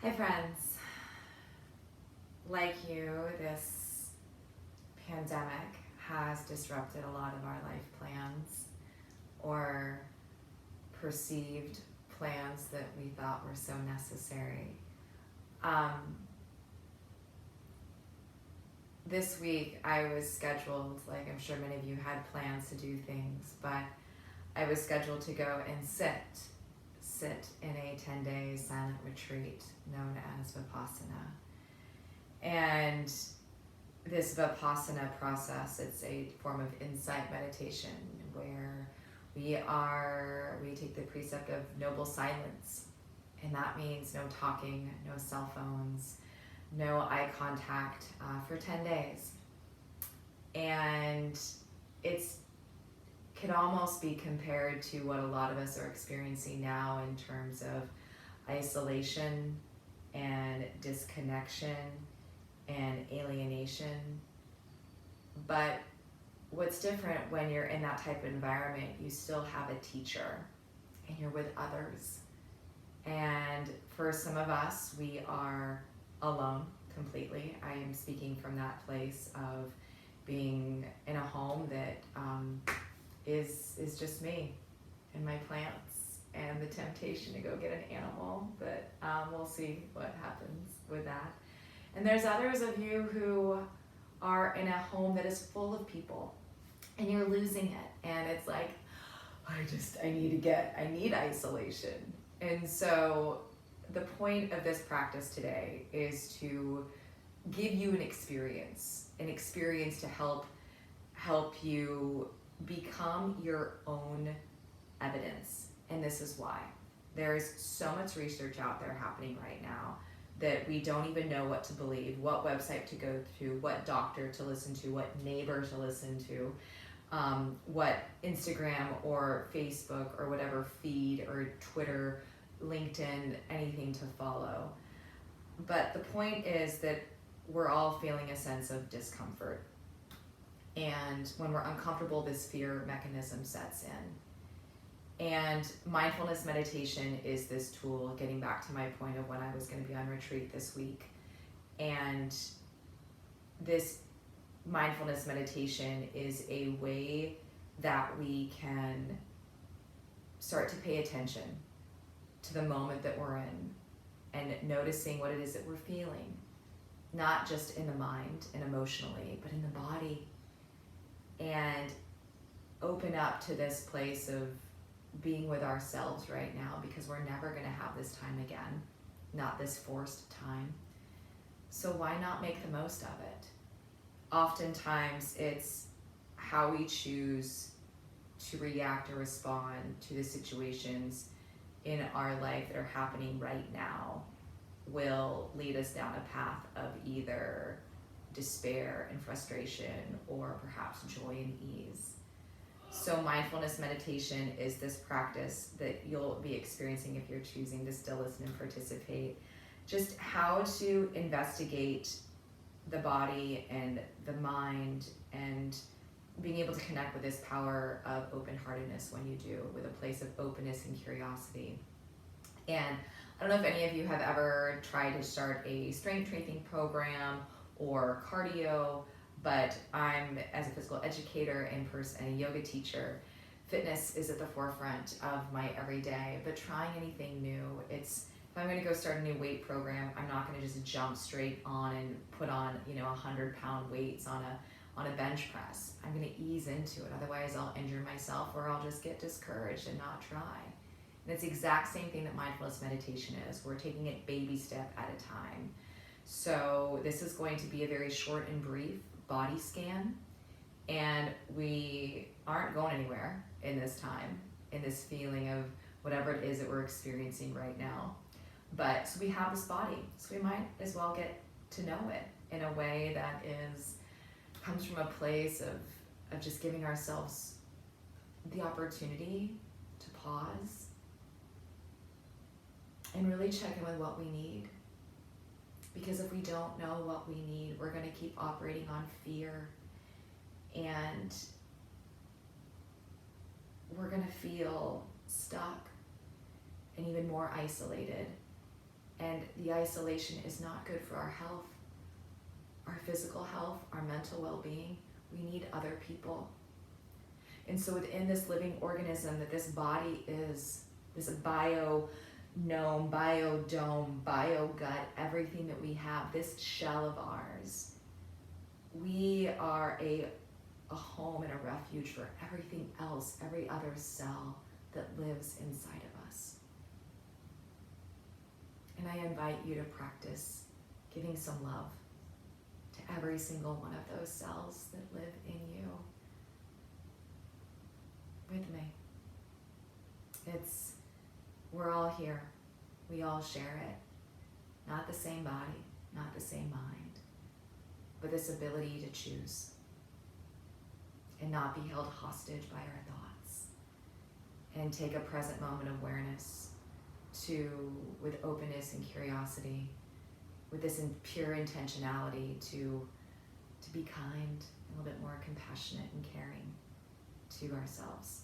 Hi friends. Like you, this pandemic has disrupted a lot of our life plans or perceived plans that we thought were so necessary. This week I was scheduled, like I'm sure many of you had plans to do things, but I was scheduled to go and sit in a 10-day silent retreat known as Vipassana. And this Vipassana process, it's a form of insight meditation where we take the precept of noble silence. And that means no talking, no cell phones, no eye contact for 10 days. And it's could almost be compared to what a lot of us are experiencing now in terms of isolation and disconnection and alienation. But what's different when you're in that type of environment, you still have a teacher and you're with others. And for some of us, we are alone completely. I am speaking from that place of being in a home that is just me and my plants and the temptation to go get an animal, but we'll see what happens with that. And there's others of you who are in a home that is full of people and you're losing it, and it's like, I need isolation. And so the point of this practice today is to give you an experience to help you become your own evidence. And this is why. There's so much research out there happening right now that we don't even know what to believe, what website to go to, what doctor to listen to, what neighbor to listen to, what Instagram or Facebook or whatever feed or Twitter, LinkedIn, anything to follow. But the point is that we're all feeling a sense of discomfort. And when we're uncomfortable, this fear mechanism sets in. And mindfulness meditation is this tool, getting back to my point of when I was going to be on retreat this week. And this mindfulness meditation is a way that we can start to pay attention to the moment that we're in and noticing what it is that we're feeling, not just in the mind and emotionally, but in the body. And open up to this place of being with ourselves right now, because we're never going to have this time again, not this forced time. So why not make the most of it? Oftentimes it's how we choose to react or respond to the situations in our life that are happening right now will lead us down a path of either despair and frustration or perhaps joy and ease. So mindfulness meditation is this practice that you'll be experiencing if you're choosing to still listen and participate. Just how to investigate the body and the mind and being able to connect with this power of open-heartedness when you do, with a place of openness and curiosity. And I don't know if any of you have ever tried to start a strength training program or cardio, but I'm, as a physical educator and a yoga teacher, fitness is at the forefront of my everyday. But trying anything new, if I'm going to go start a new weight program, I'm not going to just jump straight on and put on 100-pound weights on a bench press. I'm going to ease into it, otherwise I'll injure myself or I'll just get discouraged and not try. And it's the exact same thing that mindfulness meditation is. We're taking it baby step at a time. So this is going to be a very short and brief body scan, and we aren't going anywhere in this time, in this feeling of whatever it is that we're experiencing right now. But so we have this body, so we might as well get to know it in a way that comes from a place of just giving ourselves the opportunity to pause and really check in with what we need. Because if we don't know what we need, we're going to keep operating on fear, and we're going to feel stuck and even more isolated And the isolation is not good for our health, our physical health, our mental well-being. We need other people. And so within this living organism that this body is, this bio-gnome, bio-dome, bio-gut, everything that we have, this shell of ours, we are a home and a refuge for everything else, every other cell that lives inside of us. And I invite you to practice giving some love to every single one of those cells that live in you. With me. We're all here. We all share it. Not the same body, not the same mind, but this ability to choose and not be held hostage by our thoughts, and take a present moment of awareness with openness and curiosity, with this pure intentionality to be kind, a little bit more compassionate and caring to ourselves.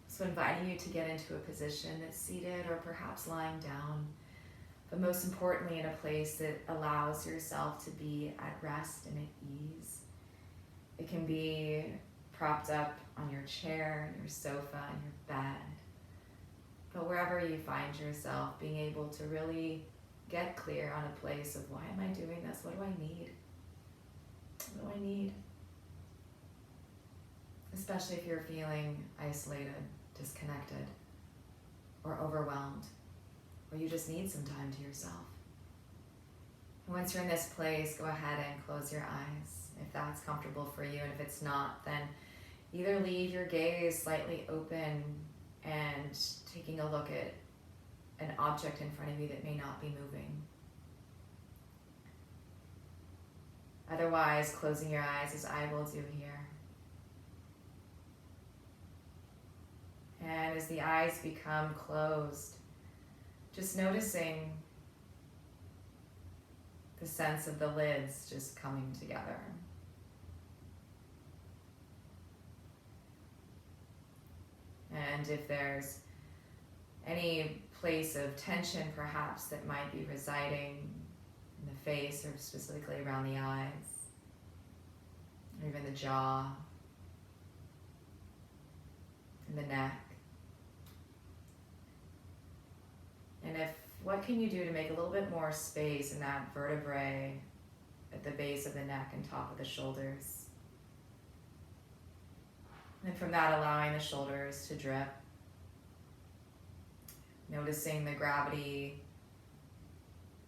So inviting you to get into a position that's seated or perhaps lying down, but most importantly in a place that allows yourself to be at rest and at ease. It can be propped up on your chair, your sofa, in your bed, but wherever you find yourself, being able to really get clear on a place of, why am I doing this? What do I need? What do I need? Especially if you're feeling isolated, disconnected, or overwhelmed, or you just need some time to yourself. And once you're in this place, go ahead and close your eyes if that's comfortable for you, and if it's not, then either leave your gaze slightly open and taking a look at an object in front of you that may not be moving. Otherwise, closing your eyes as I will do here. And as the eyes become closed, just noticing the sense of the lids just coming together. And if there's any place of tension perhaps that might be residing in the face, or specifically around the eyes, or even the jaw, and the neck. And what can you do to make a little bit more space in that vertebrae at the base of the neck and top of the shoulders? And from that, allowing the shoulders to drip. Noticing the gravity,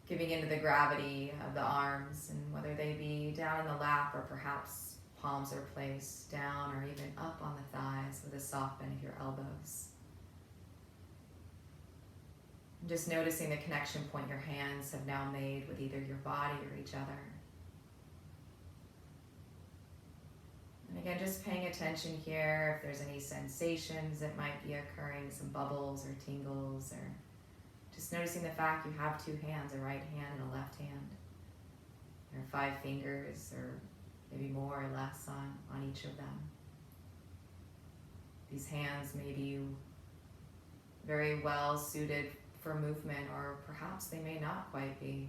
giving into the gravity of the arms, and whether they be down in the lap or perhaps palms are placed down or even up on the thighs with a soft bend of your elbows. And just noticing the connection point your hands have now made with either your body or each other. And again, just paying attention here if there's any sensations that might be occurring, some bubbles or tingles, or just noticing the fact you have two hands, a right hand and a left hand. There are 5 fingers, or maybe more or less on each of them. These hands may be very well suited for movement, or perhaps they may not quite be.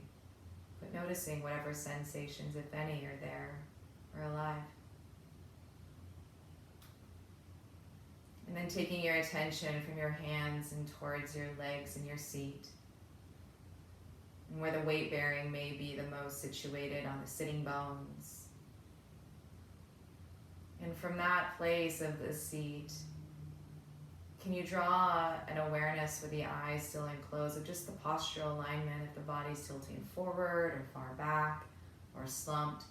But noticing whatever sensations, if any, are there or alive. And then taking your attention from your hands and towards your legs and your seat, and where the weight bearing may be the most situated on the sitting bones. And from that place of the seat, can you draw an awareness with the eyes still enclosed of just the postural alignment, if the body's tilting forward or far back or slumped,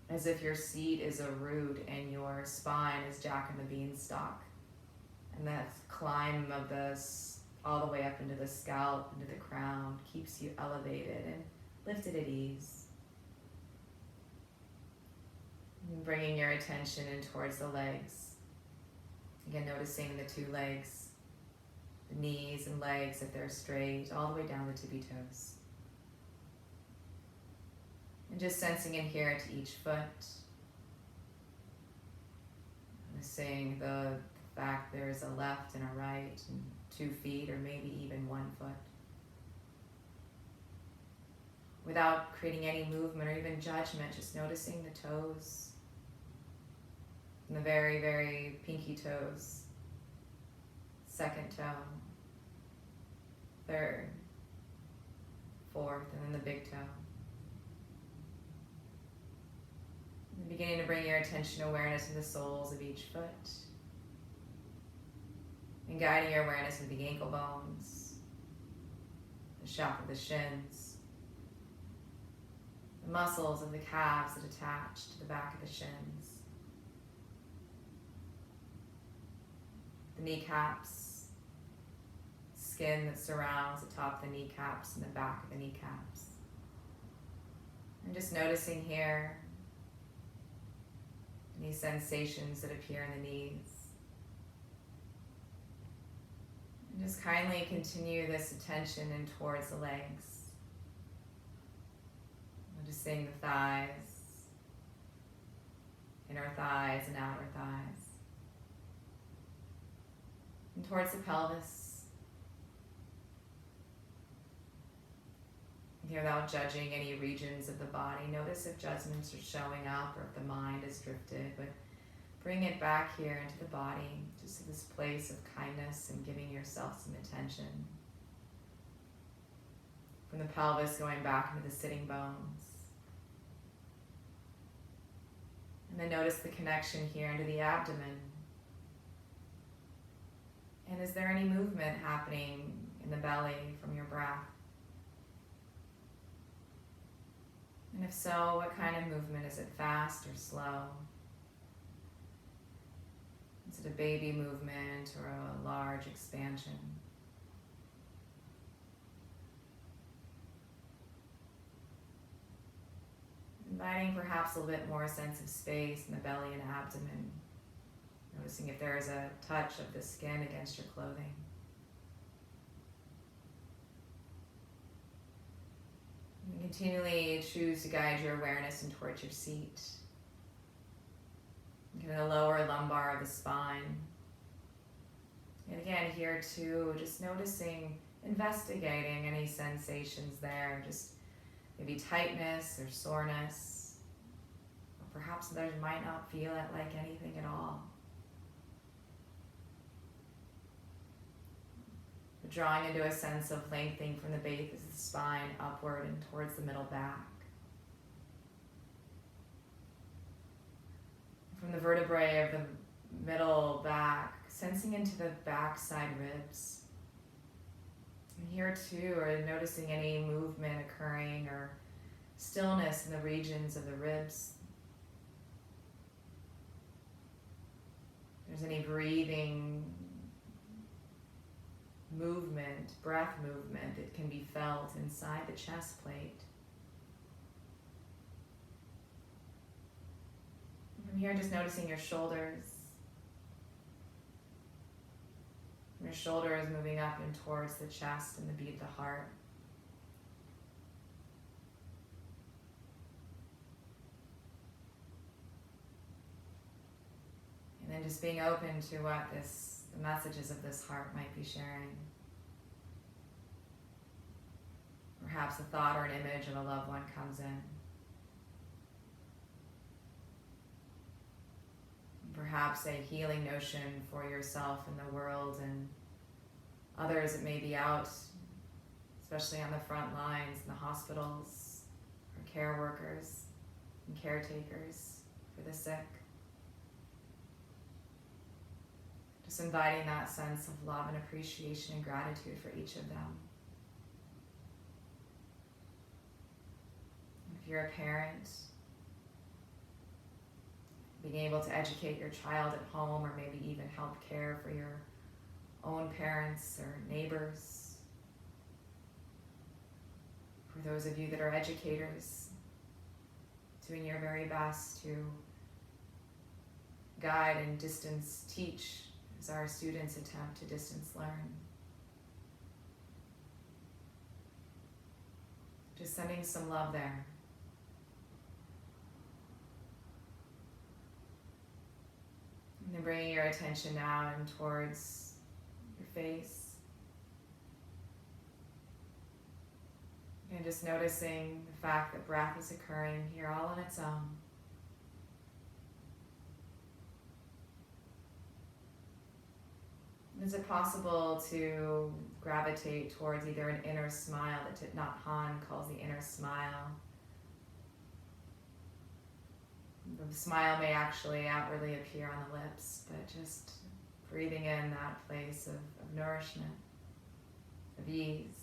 as if your seat is a root and your spine is Jack and the Beanstalk. And that climb of this all the way up into the scalp, into the crown, keeps you elevated and lifted at ease. And bringing your attention in towards the legs. Again, noticing the 2 legs, the knees and legs if they're straight, all the way down the tippy toes. And just sensing in here to each foot. Noticing the fact there's a left and a right, and 2 feet, or maybe even 1 foot. without creating any movement or even judgment, just noticing the toes and the very, very pinky toes. Second toe, third, fourth, and then the big toe. And beginning to bring your attention awareness to the soles of each foot. And guiding your awareness to the ankle bones, the shaft of the shins, the muscles of the calves that attach to the back of the shins, the kneecaps, skin that surrounds the top of the kneecaps and the back of the kneecaps. And just noticing here any sensations that appear in the knees. And just kindly continue this attention in towards the legs. Noticing the thighs, inner thighs and outer thighs. And towards the pelvis. And here, without judging any regions of the body, notice if judgments are showing up or if the mind has drifted, but bring it back here into the body, just to this place of kindness and giving yourself some attention. From the pelvis going back into the sitting bones. And then notice the connection here into the abdomen. And is there any movement happening in the belly from your breath? And if so, what kind of movement? Is it fast or slow? Is it a baby movement or a large expansion? Inviting perhaps a little bit more sense of space in the belly and abdomen. Noticing if there is a touch of the skin against your clothing. And continually choose to guide your awareness in towards your seat. Get the lower lumbar of the spine. And again, here too, just noticing, investigating any sensations there. Just maybe tightness or soreness. Or perhaps others might not feel it like anything at all. But drawing into a sense of lengthening from the base of the spine upward and towards the middle back. From the vertebrae of the middle back, sensing into the backside ribs. And here too, are noticing any movement occurring or stillness in the regions of the ribs. If there's any breathing movement, breath movement that can be felt inside the chest plate. From here, just noticing your shoulders. Your shoulders moving up and towards the chest and the beat of the heart. And then just being open to what the messages of this heart might be sharing. Perhaps a thought or an image of a loved one comes in. Perhaps a healing notion for yourself and the world and others that may be out, especially on the front lines in the hospitals, or care workers and caretakers for the sick. Just inviting that sense of love and appreciation and gratitude for each of them. If you're a parent, being able to educate your child at home or maybe even help care for your own parents or neighbors. For those of you that are educators, doing your very best to guide and distance teach as our students attempt to distance learn. Just sending some love there. And then bringing your attention now in towards your face. And just noticing the fact that breath is occurring here all on its own. Is it possible to gravitate towards either an inner smile that Thich Nhat Hanh calls the inner smile? The smile may actually outwardly appear on the lips, but just breathing in that place of nourishment, of ease.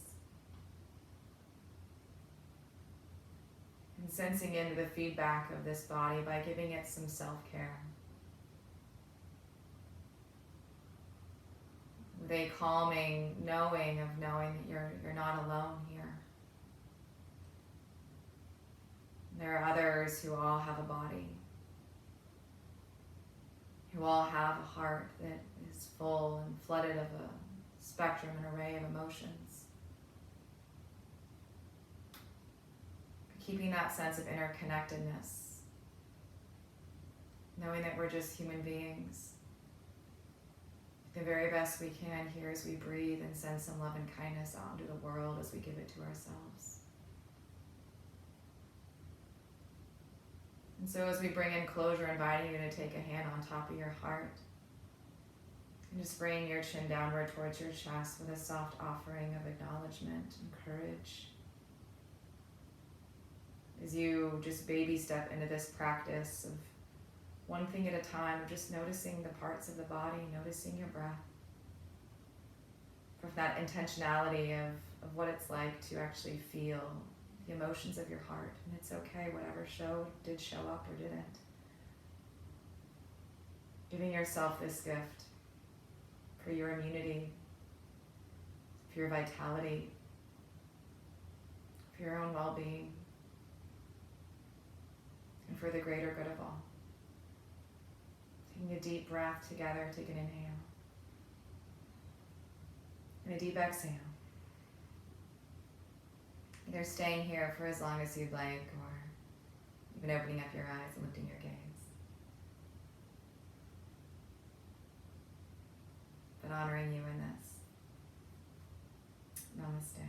And sensing into the feedback of this body by giving it some self-care. With a calming knowing that you're not alone here. There are others who all have a body, who all have a heart that is full and flooded of a spectrum and array of emotions. Keeping that sense of interconnectedness, knowing that we're just human beings. The very best we can here as we breathe and send some love and kindness out into the world as we give it to ourselves. And so as we bring in closure, inviting you to take a hand on top of your heart and just bring your chin downward towards your chest with a soft offering of acknowledgement and courage. As you just baby step into this practice of one thing at a time, just noticing the parts of the body, noticing your breath. From that intentionality of what it's like to actually feel the emotions of your heart. And it's okay, whatever did show up or didn't. Giving yourself this gift for your immunity, for your vitality, for your own well-being, and for the greater good of all. Taking a deep breath together, take an inhale. And a deep exhale. Either staying here for as long as you'd like, or even opening up your eyes and lifting your gaze. But honoring you in this. Namaste.